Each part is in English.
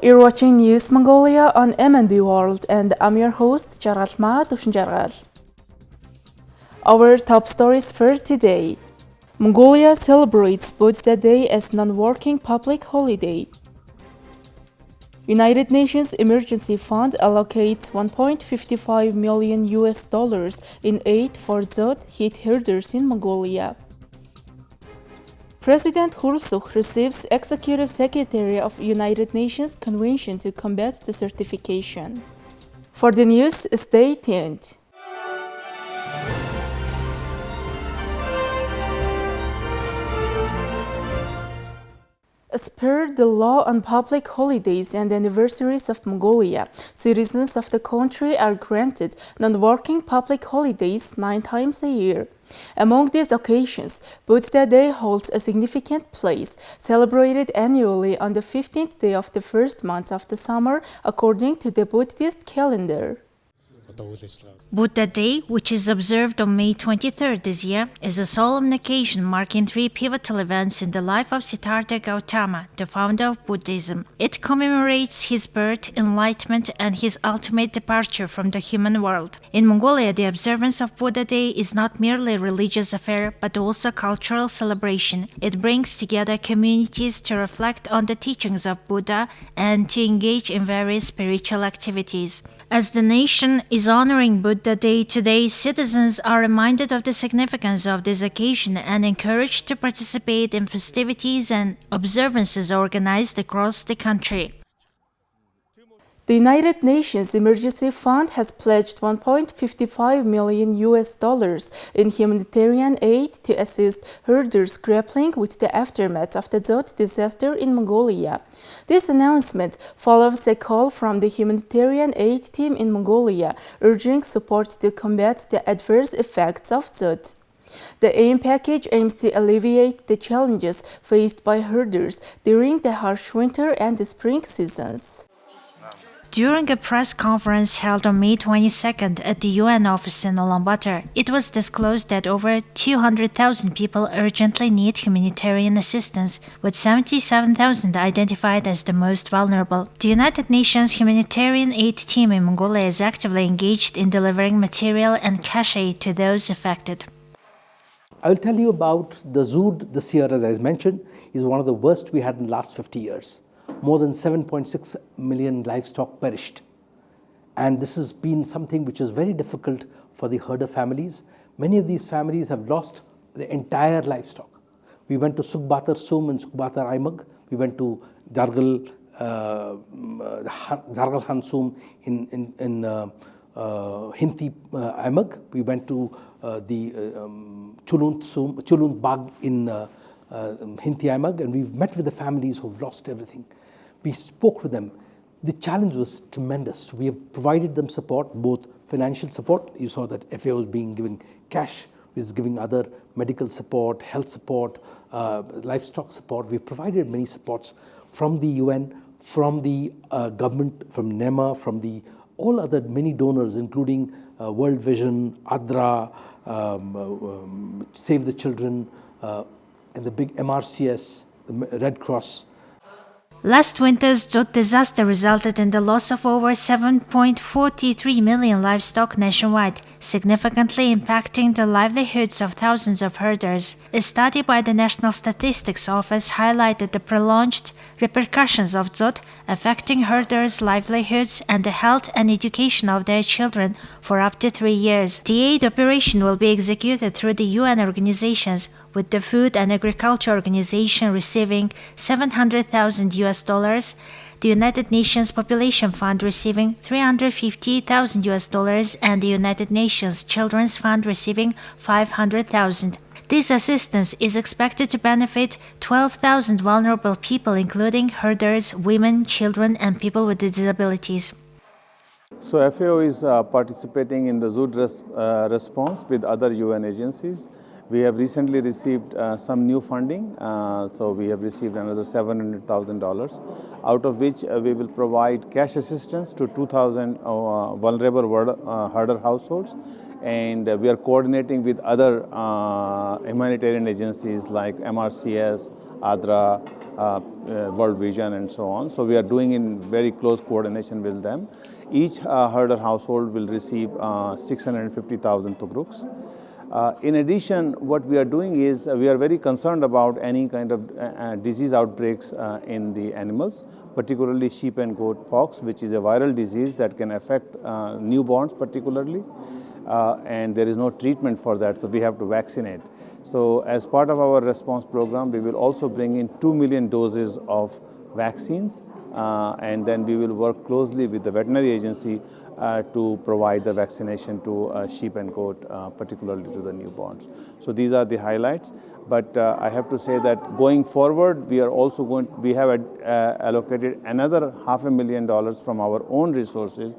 you're watching News Mongolia on MNB World, and I'm your host, Jargalma Dushinjargal. Our top stories for today. Mongolia celebrates Buddha Day as non-working public holiday. United Nations Emergency Fund allocates $1.55 million in aid for dzud-hit herders in Mongolia. President Khurelsukh receives Executive Secretary of United Nations Convention to combat desertification. For the news, stay tuned. As per the law on public holidays and anniversaries of Mongolia, citizens of the country are granted non-working public holidays 9 times a year. Among these occasions, Buddha Day holds a significant place, celebrated annually on the 15th day of the first month of the summer according to the Buddhist calendar. Buddha Day, which is observed on May 23rd this year, is a solemn occasion marking 3 pivotal events in the life of Siddhartha Gautama, the founder of Buddhism. It commemorates his birth, enlightenment, and his ultimate departure from the human world. In Mongolia, the observance of Buddha Day is not merely a religious affair, but also a cultural celebration. It brings together communities to reflect on the teachings of Buddha and to engage in various spiritual activities. As the nation is honoring Buddha Day today, citizens are reminded of the significance of this occasion and encouraged to participate in festivities and observances organized across the country. The United Nations Emergency Fund has pledged $1.55 million in humanitarian aid to assist herders grappling with the aftermath of the dzud disaster in Mongolia. This announcement follows a call from the humanitarian aid team in Mongolia, urging support to combat the adverse effects of dzud. The aid package aims to alleviate the challenges faced by herders during the harsh winter and the spring seasons. During a press conference held on May 22nd at the UN office in Ulaanbaatar, it was disclosed that over 200,000 people urgently need humanitarian assistance, with 77,000 identified as the most vulnerable. The United Nations humanitarian aid team in Mongolia is actively engaged in delivering material and cash aid to those affected. I will tell you about the dzud this year, as I mentioned, is one of the worst we had in the last 50 years. More than 7.6 million livestock perished. And this has been something which is very difficult for the herder families. Many of these families have lost the entire livestock. We went to Sukhbatar Sum and Sukhbatar Aimag. We went to Jargal Hansum in Hinti Aimag. We went to the Chulunt Bag in Hinti Aimag, and we've met with the families who've lost everything. We spoke with them. The challenge was tremendous. We have provided them support, both financial support. You saw that FAO is being given cash, is giving other medical support, health support, livestock support. We've provided many supports from the UN, from the government, from NEMA, from the all other many donors, including World Vision, ADRA, Save the Children, and the big MRCS, the Red Cross. Last winter's dzud disaster resulted in the loss of over 7.43 million livestock nationwide, significantly impacting the livelihoods of thousands of herders. A study by the National Statistics Office highlighted the prolonged repercussions of dzud affecting herders' livelihoods and the health and education of their children for up to 3 years. The aid operation will be executed through the UN organizations, with the Food and Agriculture Organization receiving $700,000, the United Nations Population Fund receiving $350,000, and the United Nations Children's Fund receiving $500,000. This assistance is expected to benefit 12,000 vulnerable people, including herders, women, children, and people with disabilities. So FAO is participating in the dzud response with other UN agencies. We have recently received some new funding, so we have received another $700,000, out of which we will provide cash assistance to 2,000 vulnerable herder households, and we are coordinating with other humanitarian agencies like MRCS, ADRA, World Vision, and so on. So we are doing in very close coordination with them. Each herder household will receive 650,000 tugruks. In addition, what we are doing is we are very concerned about any kind of disease outbreaks in the animals, particularly sheep and goat pox, which is a viral disease that can affect newborns particularly, and there is no treatment for that, so we have to vaccinate. So as part of our response program, we will also bring in 2 million doses of vaccines, and then we will work closely with the veterinary agency to provide the vaccination to sheep and goat, particularly to the newborns. So these are the highlights. But I have to say that going forward, we have allocated another $500,000 from our own resources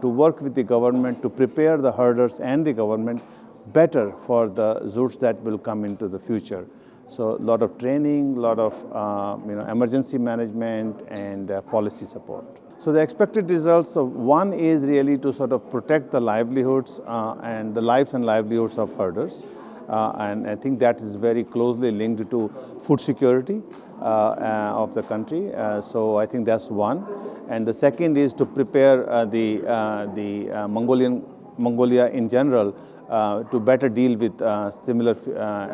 to work with the government to prepare the herders and the government better for the dzud that will come into the future. So a lot of training, a lot of emergency management and policy support. So the expected results of one is really to sort of protect the livelihoods and the lives and livelihoods of herders. And I think that is very closely linked to food security of the country. So I think that's one. And the second is to prepare Mongolia in general to better deal with similar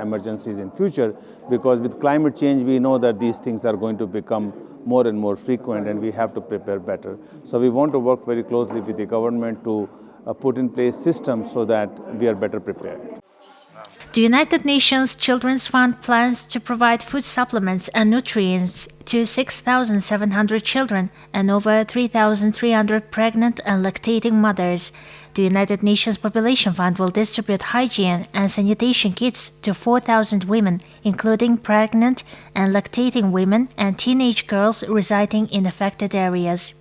emergencies in future, because with climate change we know that these things are going to become more and more frequent and we have to prepare better. So we want to work very closely with the government to put in place systems so that we are better prepared. The United Nations Children's Fund plans to provide food supplements and nutrients to 6,700 children and over 3,300 pregnant and lactating mothers. The United Nations Population Fund will distribute hygiene and sanitation kits to 4,000 women, including pregnant and lactating women and teenage girls residing in affected areas.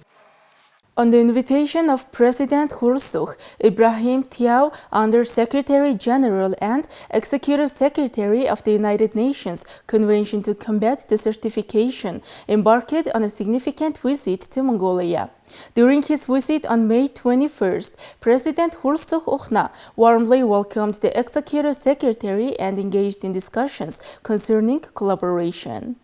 On the invitation of President Khurelsukh, Ibrahim Thiaw, Under-Secretary General and Executive Secretary of the United Nations Convention to Combat Desertification, embarked on a significant visit to Mongolia. During his visit on May 21st, President Khurelsukh warmly welcomed the Executive Secretary and engaged in discussions concerning collaboration.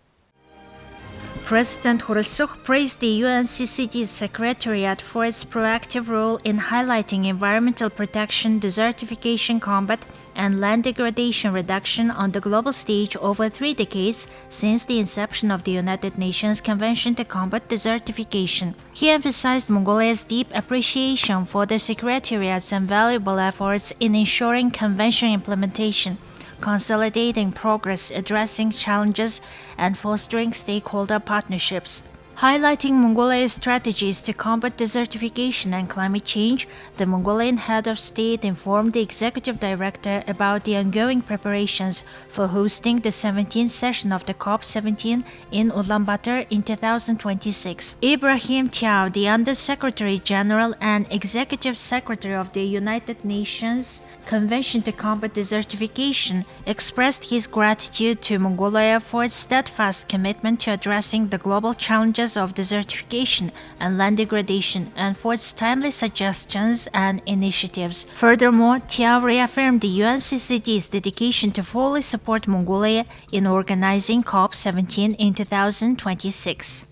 President Khurelsukh praised the UNCCD's Secretariat for its proactive role in highlighting environmental protection, desertification combat, and land degradation reduction on the global stage over 3 decades since the inception of the United Nations Convention to Combat Desertification. He emphasized Mongolia's deep appreciation for the Secretariat's invaluable efforts in ensuring convention implementation, consolidating progress, addressing challenges, and fostering stakeholder partnerships. Highlighting Mongolia's strategies to combat desertification and climate change, the Mongolian head of state informed the executive director about the ongoing preparations for hosting the 17th session of the COP17 in Ulaanbaatar in 2026. Ibrahim Thiaw, the Under-Secretary General and Executive Secretary of the United Nations Convention to Combat Desertification, expressed his gratitude to Mongolia for its steadfast commitment to addressing the global challenges of desertification and land degradation, and for its timely suggestions and initiatives. Furthermore, Thiaw reaffirmed the UNCCD's dedication to fully support Mongolia in organizing COP17 in 2026.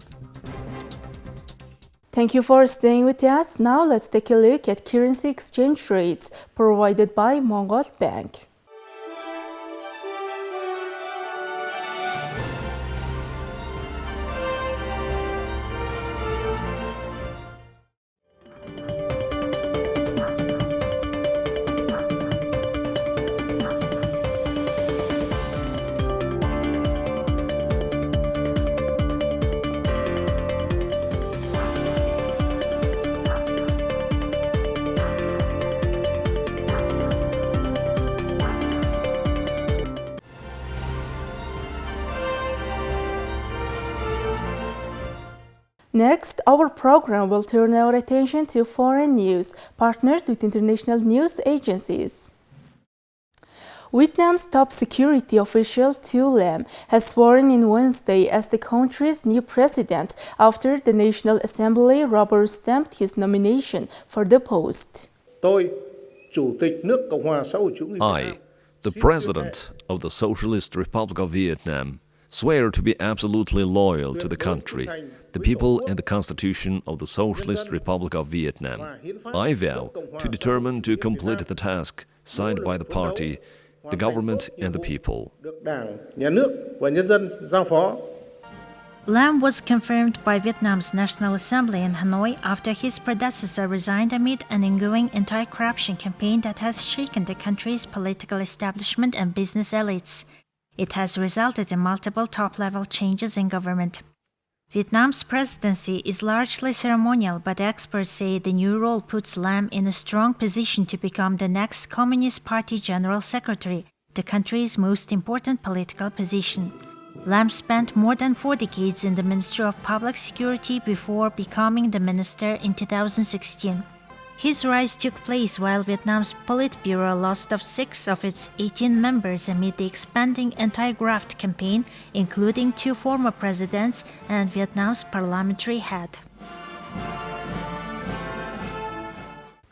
Thank you for staying with us. Now let's take a look at currency exchange rates provided by Mongol Bank. Next, our program will turn our attention to foreign news, partnered with international news agencies. Vietnam's top security official Tu Lam has sworn in Wednesday as the country's new president after the National Assembly rubber-stamped his nomination for the post. Tôi, I, the President of the Socialist Republic of Vietnam, swear to be absolutely loyal to the country, the people and the Constitution of the Socialist Republic of Vietnam. I vow to determine to complete the task signed by the party, the government and the people. Lam was confirmed by Vietnam's National Assembly in Hanoi after his predecessor resigned amid an ongoing anti-corruption campaign that has shaken the country's political establishment and business elites. It has resulted in multiple top-level changes in government. Vietnam's presidency is largely ceremonial, but experts say the new role puts Lam in a strong position to become the next Communist Party General Secretary, the country's most important political position. Lam spent more than 4 decades in the Ministry of Public Security before becoming the minister in 2016. His rise took place while Vietnam's Politburo lost 6 of its 18 members amid the expanding anti-graft campaign, including 2 former presidents and Vietnam's parliamentary head.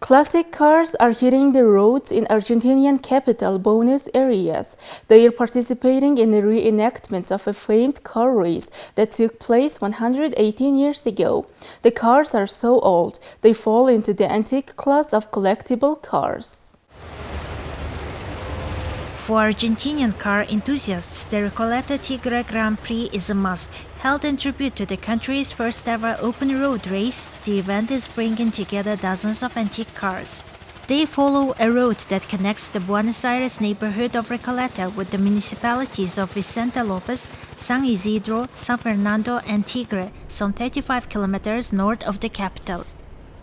Classic cars are hitting the roads in Argentinian capital Buenos Aires. They are participating in the reenactments of a famed car race that took place 118 years ago. The cars are so old, they fall into the antique class of collectible cars. For Argentinian car enthusiasts, the Recoleta Tigre Grand Prix is a must. Held in tribute to the country's first-ever open-road race, the event is bringing together dozens of antique cars. They follow a road that connects the Buenos Aires neighborhood of Recoleta with the municipalities of Vicente Lopez, San Isidro, San Fernando, and Tigre, some 35 kilometers north of the capital.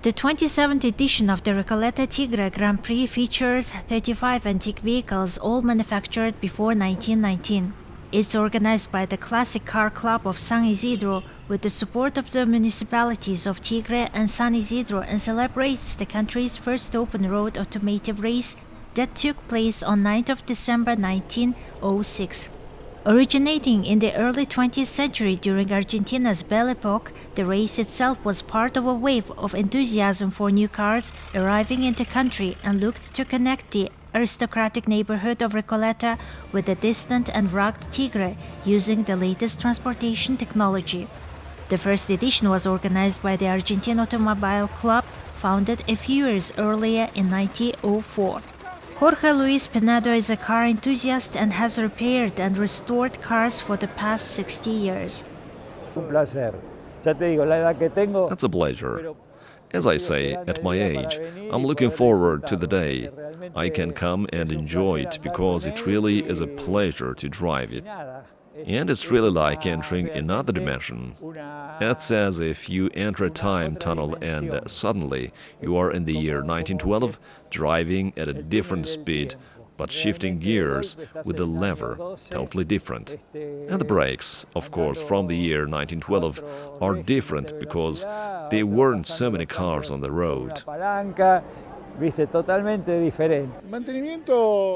The 27th edition of the Recoleta Tigre Grand Prix features 35 antique vehicles, all manufactured before 1919. It's organized by the Classic Car Club of San Isidro with the support of the municipalities of Tigre and San Isidro and celebrates the country's first open-road automotive race that took place on 9th of December 1906. Originating in the early 20th century during Argentina's Belle Epoque, the race itself was part of a wave of enthusiasm for new cars arriving in the country and looked to connect the aristocratic neighborhood of Recoleta with the distant and rugged Tigre using the latest transportation technology. The first edition was organized by the Argentine Automobile Club, founded a few years earlier in 1904. Jorge Luis Pinedo is a car enthusiast and has repaired and restored cars for the past 60 years. That's a pleasure. As I say, at my age, I'm looking forward to the day I can come and enjoy it because it really is a pleasure to drive it. And it's really like entering another dimension. It's as if you enter a time tunnel and suddenly you are in the year 1912, driving at a different speed, but shifting gears with the lever, totally different. And the brakes, of course, from the year 1912 are different because there weren't so many cars on the road.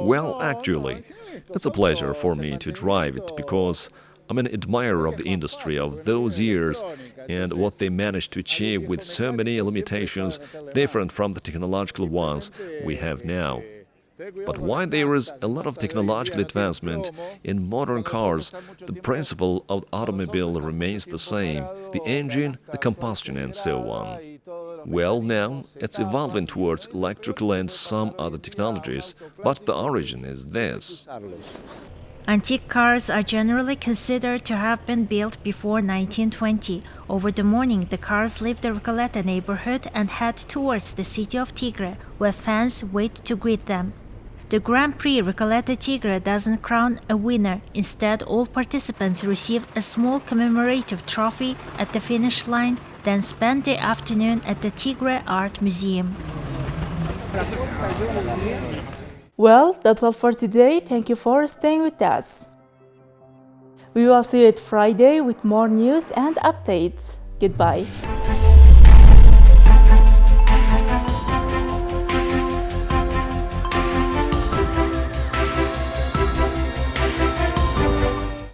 Well, actually, it's a pleasure for me to drive it because I'm an admirer of the industry of those years and what they managed to achieve with so many limitations different from the technological ones we have now. But while there is a lot of technological advancement in modern cars, the principle of the automobile remains the same, the engine, the combustion and so on. Well, now it's evolving towards electrical and some other technologies, but the origin is this. Antique cars are generally considered to have been built before 1920. Over the morning, the cars leave the Recoleta neighborhood and head towards the city of Tigre, where fans wait to greet them. The Grand Prix Recoleta Tigre doesn't crown a winner. Instead, all participants receive a small commemorative trophy at the finish line, then spend the afternoon at the Tigre Art Museum. Well, that's all for today. Thank you for staying with us. We will see you at Friday with more news and updates. Goodbye.